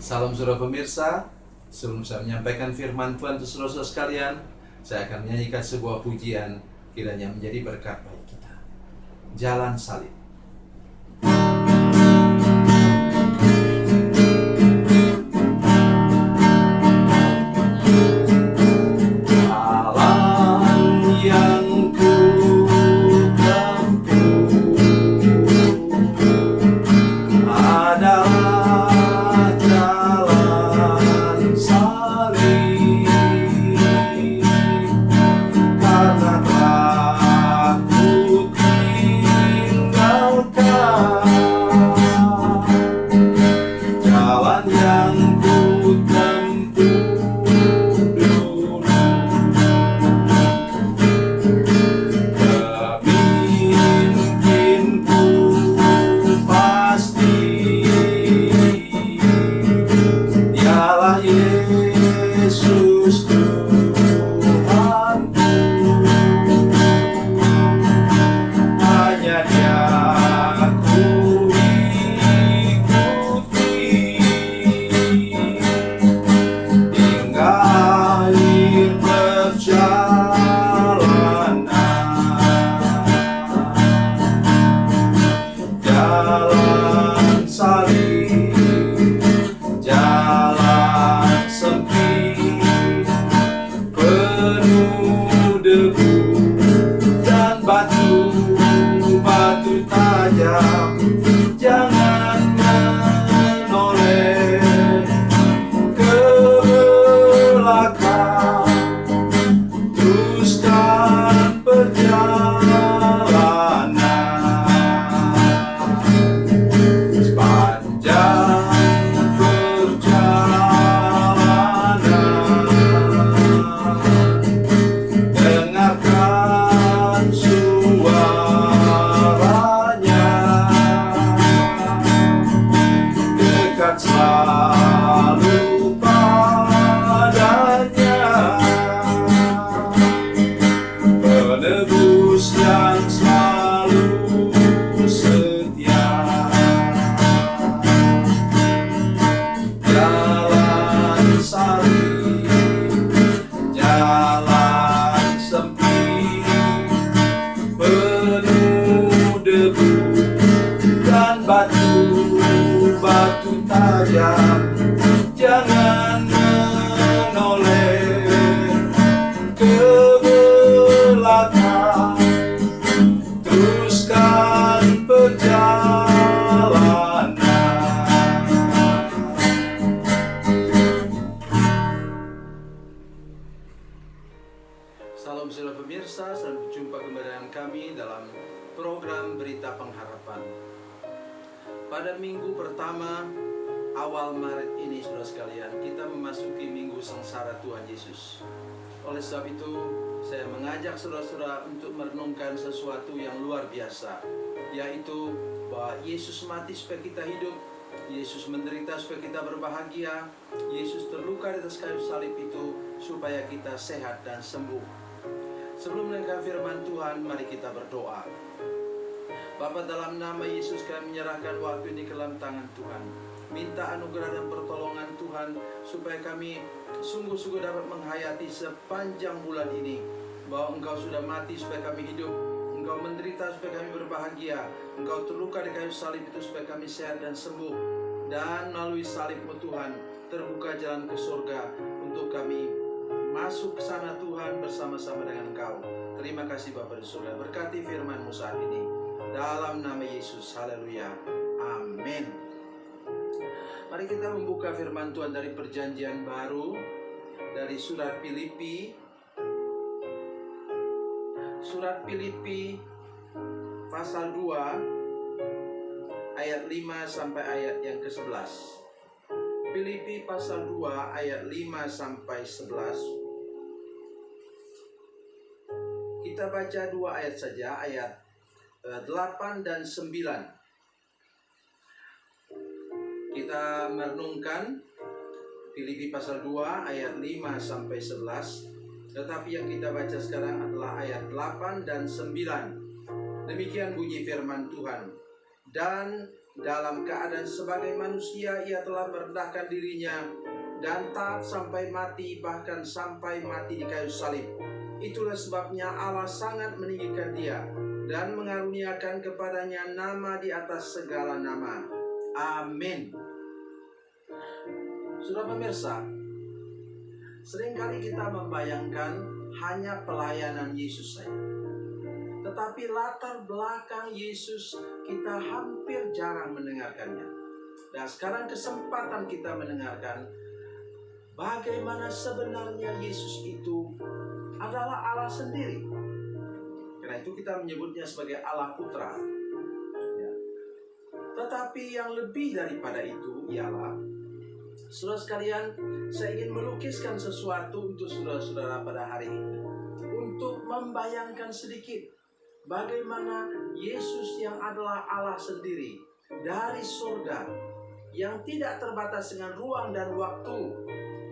Salam saudara pemirsa, sebelum saya menyampaikan firman Tuhan untuk saudara-saudara sekalian, saya akan menyanyikan sebuah pujian kiranya menjadi berkat bagi kita. Jalan Salib. Salam saudara pemirsa, selamat berjumpa kembali dengan kami dalam program Berita Pengharapan. Pada minggu pertama awal Maret ini, saudara sekalian, kita memasuki minggu sengsara Tuhan Yesus. Oleh sebab itu, saya mengajak saudara-saudara untuk merenungkan sesuatu yang luar biasa, yaitu bahwa Yesus mati supaya kita hidup, Yesus menderita supaya kita berbahagia, Yesus terluka di atas kayu salib itu supaya kita sehat dan sembuh. Sebelum mendengar firman Tuhan, mari kita berdoa. Bapa, dalam nama Yesus kami menyerahkan waktu ini ke dalam tangan Tuhan. Minta anugerah dan pertolongan Tuhan supaya kami sungguh-sungguh dapat menghayati sepanjang bulan ini bahwa Engkau sudah mati supaya kami hidup, Engkau menderita supaya kami berbahagia, Engkau terluka di kayu salib itu supaya kami sehat dan sembuh. Dan melalui salib-Mu Tuhan, terbuka jalan ke surga untuk kami masuk ke sana Tuhan bersama-sama dengan Engkau. Terima kasih Bapa di surga, berkati firman-Mu saat ini. Dalam nama Yesus, haleluya, amin. Mari kita membuka firman Tuhan dari perjanjian baru, dari surat Filipi. Surat Filipi pasal 2 ayat 5 sampai ayat yang ke-11. Filipi pasal 2 ayat 5 sampai 11. Kita baca 2 ayat saja, ayat 8 dan 9. Kita merenungkan Filipi pasal 2 ayat 5 sampai 11. Tetapi yang kita baca sekarang adalah ayat 8 dan 9. Demikian bunyi firman Tuhan. Dan dalam keadaan sebagai manusia ia telah merendahkan dirinya dan taat sampai mati, bahkan sampai mati di kayu salib. Itulah sebabnya Allah sangat meninggikan dia dan mengaruniakan kepadanya nama di atas segala nama. Amin. Saudara pemirsa, seringkali kita membayangkan hanya pelayanan Yesus saja. Tetapi latar belakang Yesus kita hampir jarang mendengarkannya. Dan sekarang kesempatan kita mendengarkan bagaimana sebenarnya Yesus itu adalah Allah sendiri. Karena itu kita menyebutnya sebagai Allah Putra. Ya. Tetapi yang lebih daripada itu ialah, saudara sekalian, saya ingin melukiskan sesuatu untuk saudara-saudara pada hari ini. Untuk membayangkan sedikit bagaimana Yesus yang adalah Allah sendiri dari surga, yang tidak terbatas dengan ruang dan waktu,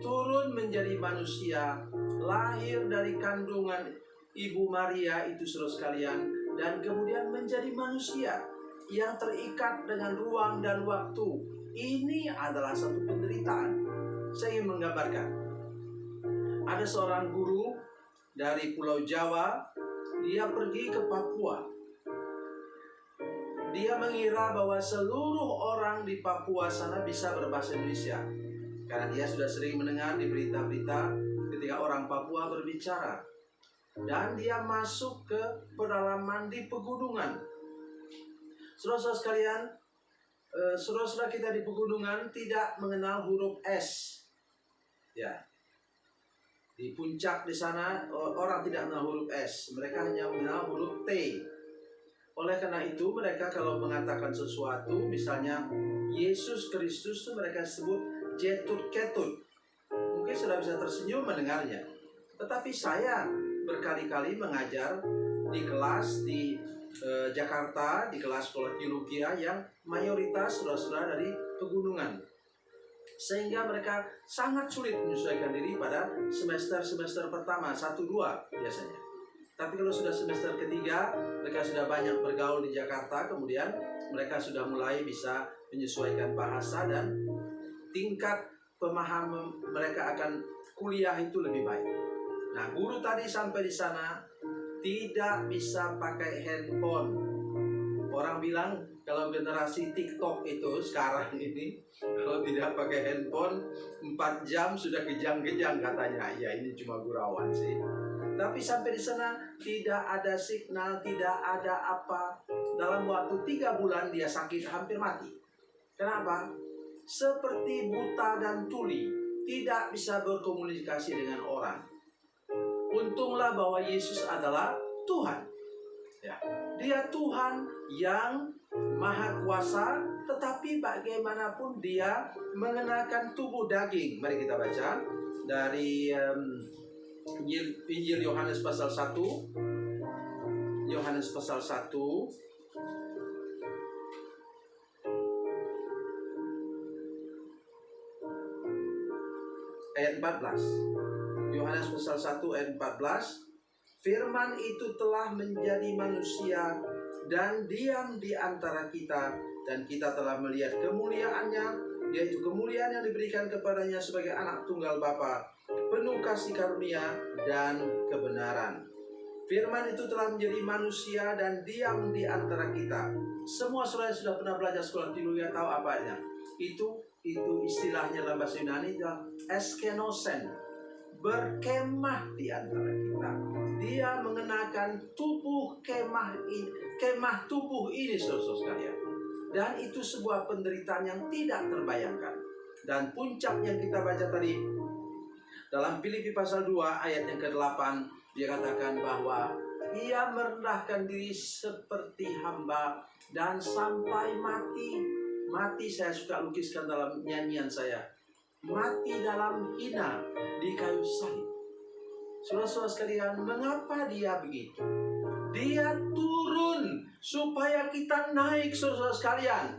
turun menjadi manusia, lahir dari kandungan Ibu Maria itu saudara sekalian, dan kemudian menjadi manusia yang terikat dengan ruang dan waktu. Ini adalah satu penderitaan. Saya ingin menggambarkan. Ada seorang guru dari Pulau Jawa, dia pergi ke Papua. Dia mengira bahwa seluruh orang di Papua sana bisa berbahasa Indonesia. Karena dia sudah sering mendengar di berita-berita ketika orang Papua berbicara. Dan dia masuk ke pedalaman di pegunungan. Saudara-saudara sekalian, saudara-saudara kita di pegunungan tidak mengenal huruf S. Ya. Di puncak di sana orang tidak mengenal huruf S, mereka hanya mengenal huruf T. Oleh karena itu mereka kalau mengatakan sesuatu, misalnya Yesus Kristus, itu mereka sebut Jetut Ketut. Mungkin sudah bisa tersenyum mendengarnya. Tetapi saya berkali-kali mengajar di kelas di Jakarta, di kelas sekolah teologi yang mayoritas saudara-saudara dari pegunungan. Sehingga mereka sangat sulit menyesuaikan diri pada semester pertama, 1-2 biasanya. Tapi kalau sudah semester ketiga, mereka sudah banyak bergaul di Jakarta, kemudian mereka sudah mulai bisa menyesuaikan bahasa dan tingkat pemahaman mereka akan kuliah itu lebih baik. Nah, guru tadi sampai di sana tidak bisa pakai handphone. Orang bilang kalau generasi TikTok itu sekarang ini, kalau tidak pakai handphone 4 jam sudah kejang-kejang katanya. Ya ini cuma gurauan sih. Tapi sampai di sana tidak ada signal, tidak ada apa. Dalam waktu 3 bulan dia sakit hampir mati. Kenapa? Seperti buta dan tuli, tidak bisa berkomunikasi dengan orang. Untunglah bahwa Yesus adalah Tuhan. Ya, dia Tuhan yang Maha Kuasa, tetapi bagaimanapun dia mengenakan tubuh daging. Mari kita baca dari Injil Yohanes pasal 1. Yohanes pasal 1 ayat 14. Yohanes pasal 1 ayat 14. Firman itu telah menjadi manusia dan diam di antara kita, dan kita telah melihat kemuliaannya, yaitu kemuliaan yang diberikan kepadanya sebagai anak tunggal Bapa, penuh kasih karunia dan kebenaran. Firman itu telah menjadi manusia dan diam di antara kita. Semua saudara sudah pernah belajar sekolah teologi tahu apanya. Itu istilahnya dalam bahasa Yunani adalah eskenosen, berkemah di antara kita. Dia mengenakan tubuh kemah tubuh ini, saudara sekalian. Dan itu sebuah penderitaan yang tidak terbayangkan. Dan puncak yang kita baca tadi dalam Filipi pasal 2 ayat yang ke-8, dia katakan bahwa ia merendahkan diri seperti hamba dan sampai mati. Mati saya suka lukiskan dalam nyanyian saya. Mati dalam hina di kayu salib. Saudara-saudara sekalian, mengapa dia begitu? Dia turun supaya kita naik, saudara sekalian.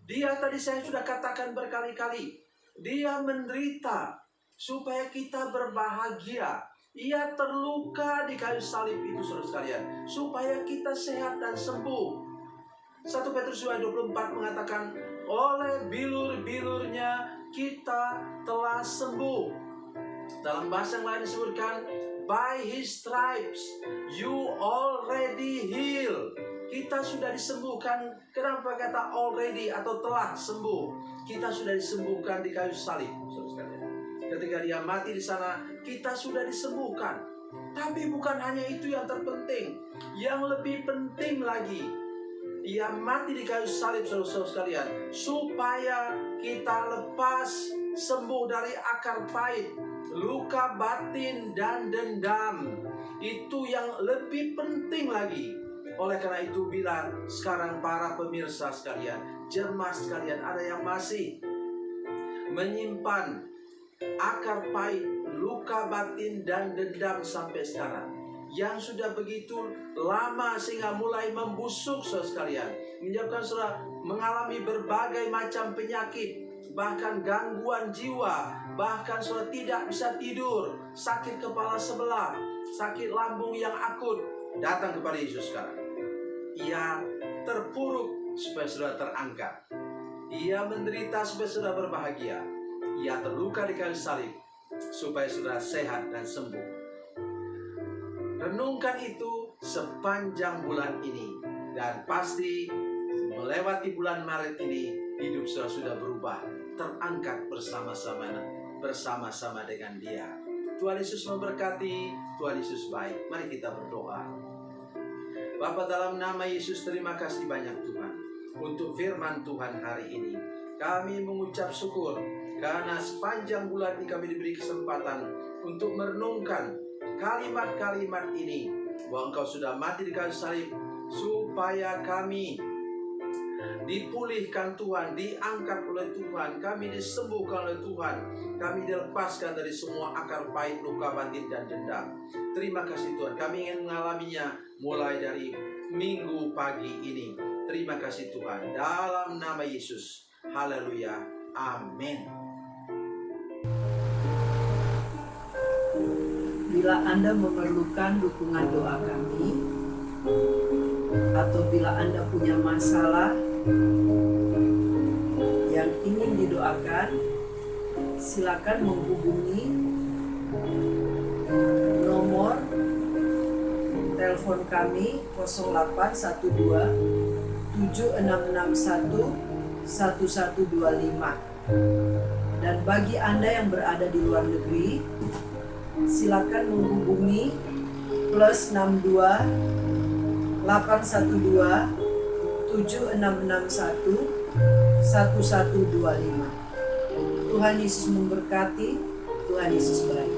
Dia tadi saya sudah katakan berkali-kali, dia menderita supaya kita berbahagia. Ia terluka di kayu salib itu, saudara sekalian, supaya kita sehat dan sembuh. 1 Petrus 2:24 mengatakan, oleh bilur-bilurnya kita telah sembuh. Dalam bahasa yang lain disebutkan, by his stripes you already healed. Kita sudah disembuhkan. Kenapa kata already atau telah sembuh? Kita sudah disembuhkan di kayu salib. Ketika dia mati di sana, kita sudah disembuhkan. Tapi bukan hanya itu yang terpenting. Yang lebih penting lagi, ia mati di kayu salib, saudara-saudara sekalian, supaya kita lepas, sembuh dari akar pahit, luka batin dan dendam. Itu yang lebih penting lagi. Oleh karena itu, bila sekarang para pemirsa sekalian, jemaat sekalian, ada yang masih menyimpan akar pahit, luka batin dan dendam sampai sekarang, yang sudah begitu lama sehingga mulai membusuk, saudara sekalian, menyebabkan saudara mengalami berbagai macam penyakit, bahkan gangguan jiwa, bahkan saudara tidak bisa tidur, sakit kepala sebelah, sakit lambung yang akut. Datang kepada Yesus sekarang. Ia terpuruk supaya saudara terangkat. Ia menderita supaya saudara berbahagia. Ia terluka di kayu salib supaya saudara sehat dan sembuh. Renungkan itu sepanjang bulan ini, dan pasti melewati bulan Maret ini, hidup saudara sudah berubah, terangkat bersama-sama dengan Dia. Tuhan Yesus memberkati, Tuhan Yesus baik. Mari kita berdoa. Bapa, dalam nama Yesus, terima kasih banyak Tuhan untuk firman Tuhan hari ini. Kami mengucap syukur karena sepanjang bulan ini kami diberi kesempatan untuk merenungkan kalimat-kalimat ini, bahwa Engkau sudah mati di kayu salib supaya kami dipulihkan Tuhan, diangkat oleh Tuhan, kami disembuhkan oleh Tuhan, kami dilepaskan dari semua akar pahit, luka batin dan dendam. Terima kasih Tuhan, kami ingin mengalaminya mulai dari minggu pagi ini. Terima kasih Tuhan, dalam nama Yesus. Haleluya, amin. Bila Anda memerlukan dukungan doa kami, atau bila Anda punya masalah yang ingin didoakan, silakan menghubungi nomor telepon kami 0812 7661 1125. Dan bagi Anda yang berada di luar negeri, silakan menghubungi +62 812 7661 1125. Tuhan Yesus memberkati, Tuhan Yesus baik.